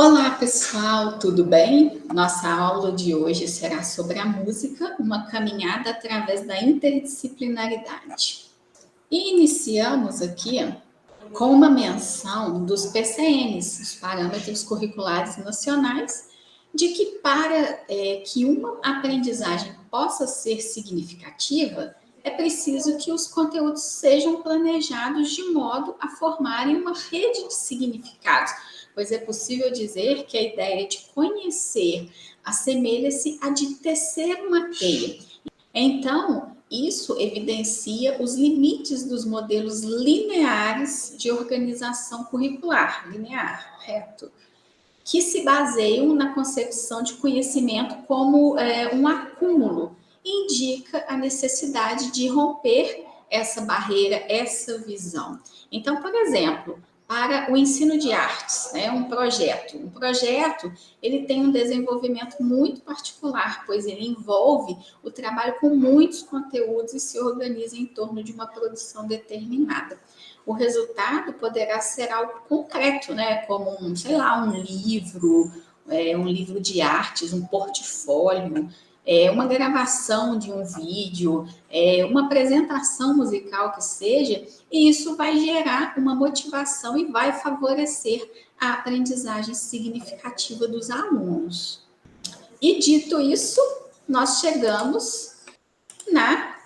Olá, pessoal, tudo bem? Nossa aula de hoje será sobre a música, uma caminhada através da interdisciplinaridade. E iniciamos aqui com uma menção dos PCNs, os Parâmetros Curriculares Nacionais, de que para que uma aprendizagem possa ser significativa, é preciso que os conteúdos sejam planejados de modo a formarem uma rede de significados, pois é possível dizer que a ideia de conhecer assemelha-se a de tecer uma teia. Então, isso evidencia os limites dos modelos lineares de organização curricular, linear, reto, que se baseiam na concepção de conhecimento como um acúmulo, e indica a necessidade de romper essa barreira, essa visão. Então, por exemplo, para o ensino de artes, né, um projeto ele tem um desenvolvimento muito particular, pois ele envolve o trabalho com muitos conteúdos e se organiza em torno de uma produção determinada. O resultado poderá ser algo concreto, né? Como um livro de artes, um portfólio, uma gravação de um vídeo, uma apresentação musical que seja, e isso vai gerar uma motivação e vai favorecer a aprendizagem significativa dos alunos. E dito isso, nós chegamos na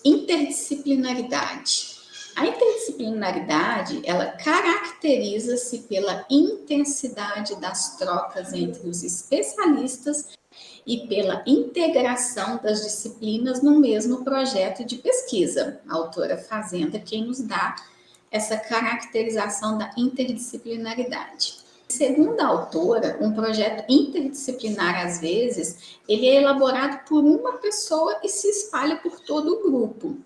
interdisciplinaridade. A interdisciplinaridade, ela caracteriza-se pela intensidade das trocas entre os especialistas e pela integração das disciplinas no mesmo projeto de pesquisa. A autora Fazenda, quem nos dá essa caracterização da interdisciplinaridade. Segundo a autora, um projeto interdisciplinar, às vezes, ele é elaborado por uma pessoa e se espalha por todo o grupo.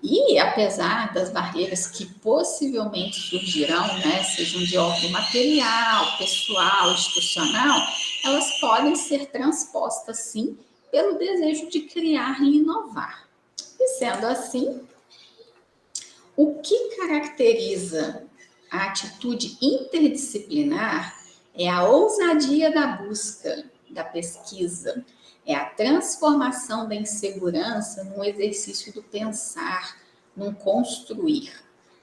E apesar das barreiras que possivelmente surgirão, né, sejam de ordem material, pessoal, institucional, elas podem ser transpostas, sim, pelo desejo de criar e inovar. E sendo assim, o que caracteriza a atitude interdisciplinar é a ousadia da busca, da pesquisa, é a transformação da insegurança num exercício do pensar, num construir.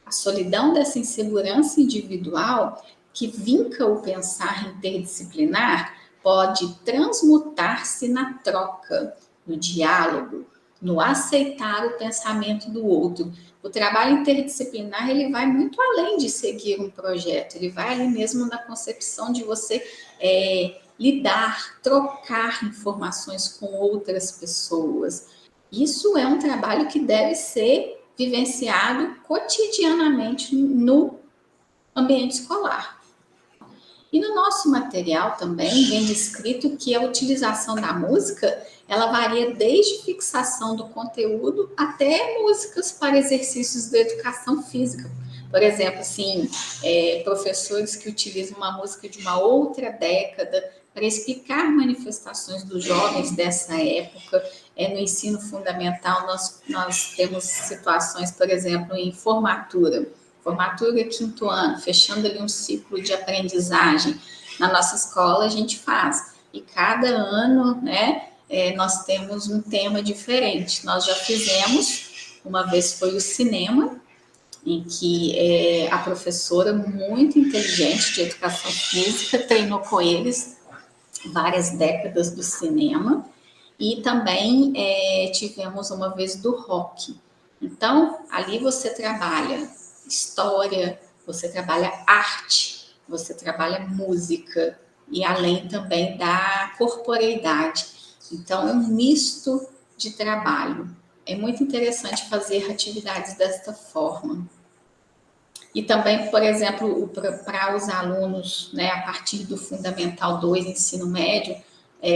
A solidão dessa insegurança individual que vinca o pensar interdisciplinar pode transmutar-se na troca, no diálogo, no aceitar o pensamento do outro. O trabalho interdisciplinar, ele vai muito além de seguir um projeto, ele vai ali mesmo na concepção de você lidar, trocar informações com outras pessoas. Isso é um trabalho que deve ser vivenciado cotidianamente no ambiente escolar. E no nosso material também vem descrito que a utilização da música, ela varia desde fixação do conteúdo até músicas para exercícios de educação física. Por exemplo, assim, professores que utilizam uma música de uma outra década para explicar manifestações dos jovens dessa época. No ensino fundamental, nós temos situações, por exemplo, em formatura, quinto ano, fechando ali um ciclo de aprendizagem. Na nossa escola a gente faz, e cada ano, né, nós temos um tema diferente. Nós já fizemos, uma vez foi o cinema, em que a professora muito inteligente de educação física treinou com eles várias décadas do cinema, e também tivemos uma vez do rock. Então, ali você trabalha história, você trabalha arte, você trabalha música, e além também da corporeidade. Então, é um misto de trabalho. É muito interessante fazer atividades desta forma. E também, por exemplo, para os alunos, né, a partir do Fundamental 2, ensino médio,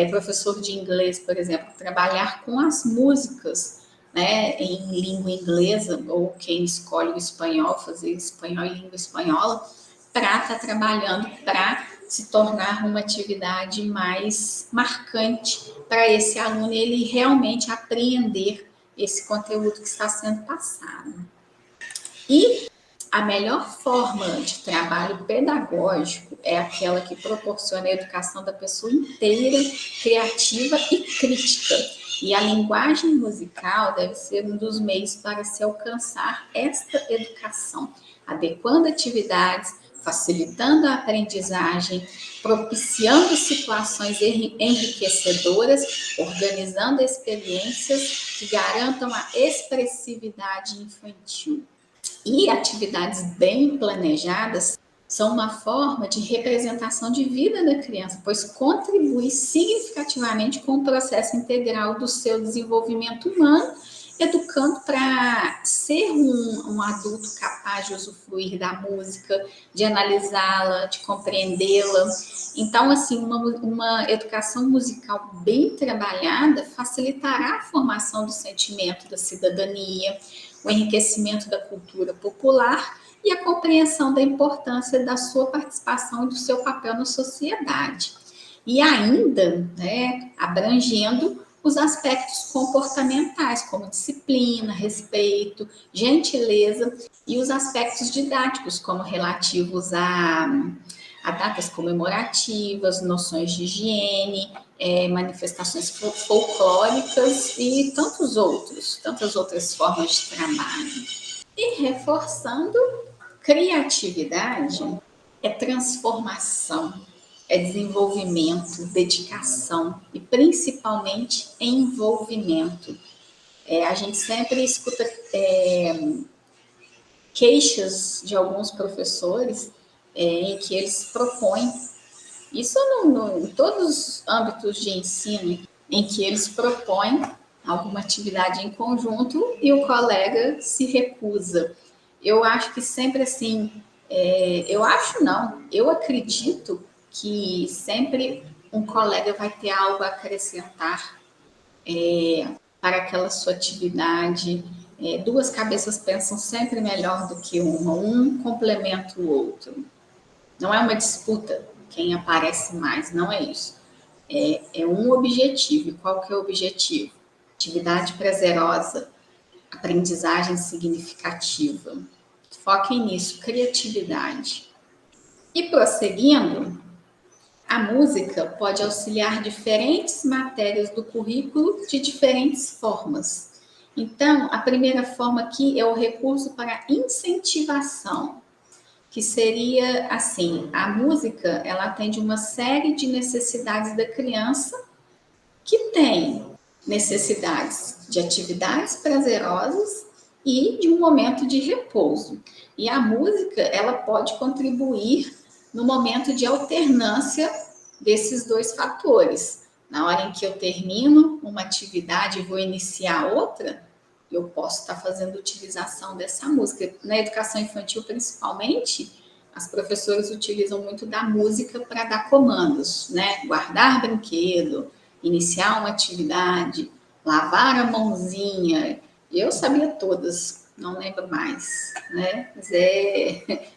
professor de inglês, por exemplo, trabalhar com as músicas, né, em língua inglesa, ou quem escolhe o espanhol, fazer espanhol e língua espanhola, para estar trabalhando, para se tornar uma atividade mais marcante para esse aluno, ele realmente apreender esse conteúdo que está sendo passado. E A melhor forma de trabalho pedagógico é aquela que proporciona a educação da pessoa inteira, criativa e crítica. E a linguagem musical deve ser um dos meios para se alcançar esta educação, adequando atividades, facilitando a aprendizagem, propiciando situações enriquecedoras, organizando experiências que garantam a expressividade infantil. E atividades bem planejadas são uma forma de representação de vida da criança, pois contribui significativamente com o processo integral do seu desenvolvimento humano, educando para ser um adulto capaz de usufruir da música, de analisá-la, de compreendê-la. Então, assim, uma educação musical bem trabalhada facilitará a formação do sentimento da cidadania, o enriquecimento da cultura popular e a compreensão da importância da sua participação e do seu papel na sociedade. E ainda, né, abrangendo os aspectos comportamentais, como disciplina, respeito, gentileza, e os aspectos didáticos, como relativos a datas comemorativas, noções de higiene, manifestações folclóricas e tantas outras formas de trabalho. E reforçando, criatividade é transformação, é desenvolvimento, dedicação e principalmente envolvimento. A gente sempre escuta queixas de alguns professores em que eles propõem, isso em todos os âmbitos de ensino, em que eles propõem alguma atividade em conjunto e o colega se recusa. Eu acho que sempre assim, eu acho não, eu acredito que sempre um colega vai ter algo a acrescentar para aquela sua atividade. Duas cabeças pensam sempre melhor do que uma, um complementa o outro. Não é uma disputa quem aparece mais, não é isso. É um objetivo. E qual que é o objetivo? Atividade prazerosa, aprendizagem significativa. Foquem nisso, criatividade. E prosseguindo, a música pode auxiliar diferentes matérias do currículo de diferentes formas. Então, a primeira forma aqui é o recurso para incentivação, que seria assim, a música, ela atende uma série de necessidades da criança que tem necessidades de atividades prazerosas e de um momento de repouso. E a música, ela pode contribuir no momento de alternância desses dois fatores. Na hora em que eu termino uma atividade e vou iniciar outra, eu posso estar fazendo utilização dessa música. Na educação infantil, principalmente, as professoras utilizam muito da música para dar comandos, né? Guardar brinquedo, iniciar uma atividade, lavar a mãozinha. Eu sabia todas, não lembro mais, né? Mas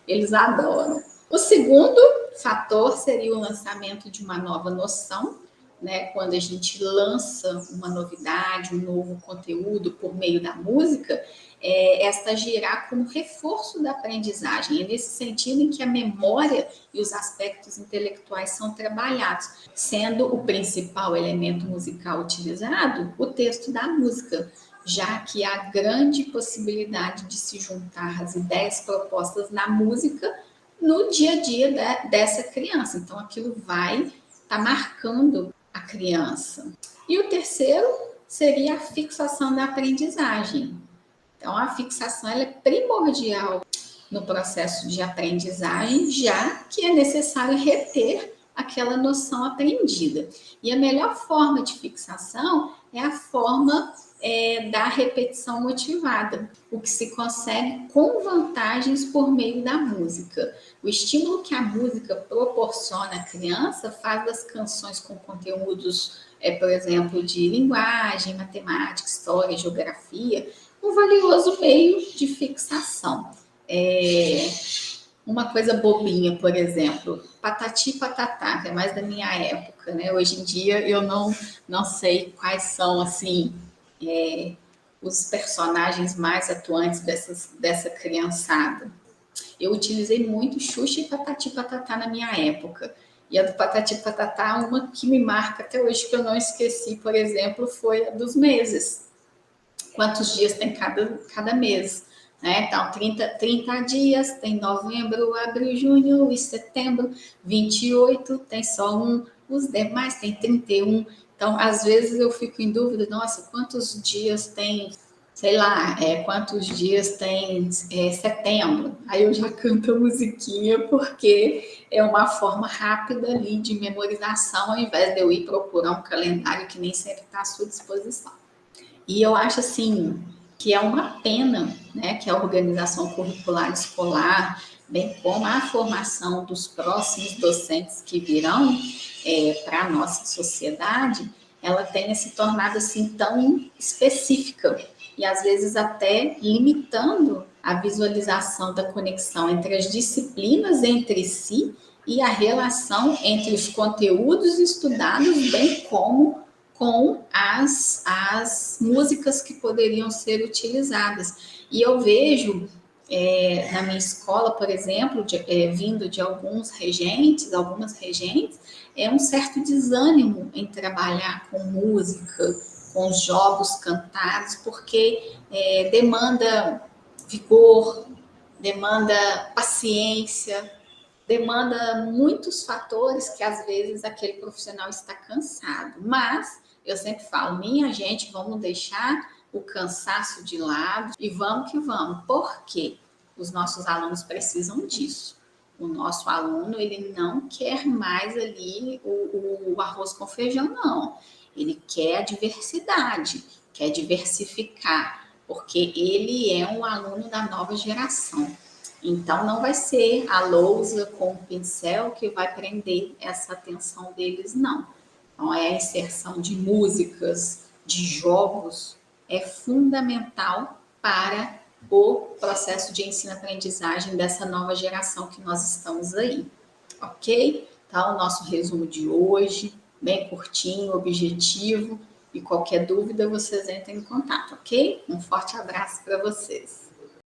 eles adoram. O segundo fator seria o lançamento de uma nova noção, né? Quando a gente lança uma novidade, um novo conteúdo por meio da música, esta agirá como reforço da aprendizagem. É nesse sentido em que a memória e os aspectos intelectuais são trabalhados, sendo o principal elemento musical utilizado o texto da música, já que há grande possibilidade de se juntar as ideias propostas na música no dia a dia dessa criança. Então, aquilo vai estar marcando a criança. E o terceiro seria a fixação da aprendizagem. Então, a fixação ela é primordial no processo de aprendizagem, já que é necessário reter aquela noção aprendida. E a melhor forma de fixação é a forma da repetição motivada, o que se consegue com vantagens por meio da música. O estímulo que a música proporciona à criança faz das canções com conteúdos, por exemplo, de linguagem, matemática, história, geografia, um valioso meio de fixação. Uma coisa bobinha, por exemplo, Patati e Patatá, que é mais da minha época, né? Hoje em dia eu não sei quais são, assim, os personagens mais atuantes dessa criançada. Eu utilizei muito Xuxa e Patati Patatá na minha época. E a do Patati Patatá, uma que me marca até hoje, que eu não esqueci, por exemplo, foi a dos meses. Quantos dias tem cada mês? Né? Então, 30 dias, tem novembro, abril, junho e setembro. 28 tem só um, os demais tem 31. Então, às vezes eu fico em dúvida, nossa, quantos dias tem, sei lá, quantos dias tem setembro? Aí eu já canto a musiquinha, porque é uma forma rápida ali de memorização, ao invés de eu ir procurar um calendário que nem sempre está à sua disposição. E eu acho assim que é uma pena, né, que a organização curricular escolar, bem como a formação dos próximos docentes que virão para a nossa sociedade, ela tenha se tornado assim tão específica e às vezes até limitando a visualização da conexão entre as disciplinas entre si e a relação entre os conteúdos estudados, bem como com as músicas que poderiam ser utilizadas. E eu vejo na minha escola, por exemplo, vindo de algumas regentes, um certo desânimo em trabalhar com música, com jogos cantados, porque demanda vigor, demanda paciência, demanda muitos fatores que às vezes aquele profissional está cansado. Mas eu sempre falo, minha gente, vamos deixar o cansaço de lado e vamos que vamos. Porque os nossos alunos precisam disso. O nosso aluno, ele não quer mais ali o arroz com feijão, não. Ele quer a diversidade, quer diversificar, porque ele é um aluno da nova geração. Então, não vai ser a lousa com o pincel que vai prender essa atenção deles, não. Então, a inserção de músicas, de jogos, é fundamental para o processo de ensino-aprendizagem dessa nova geração que nós estamos aí, ok? Então, o nosso resumo de hoje, bem curtinho, objetivo, e qualquer dúvida vocês entrem em contato, ok? Um forte abraço para vocês.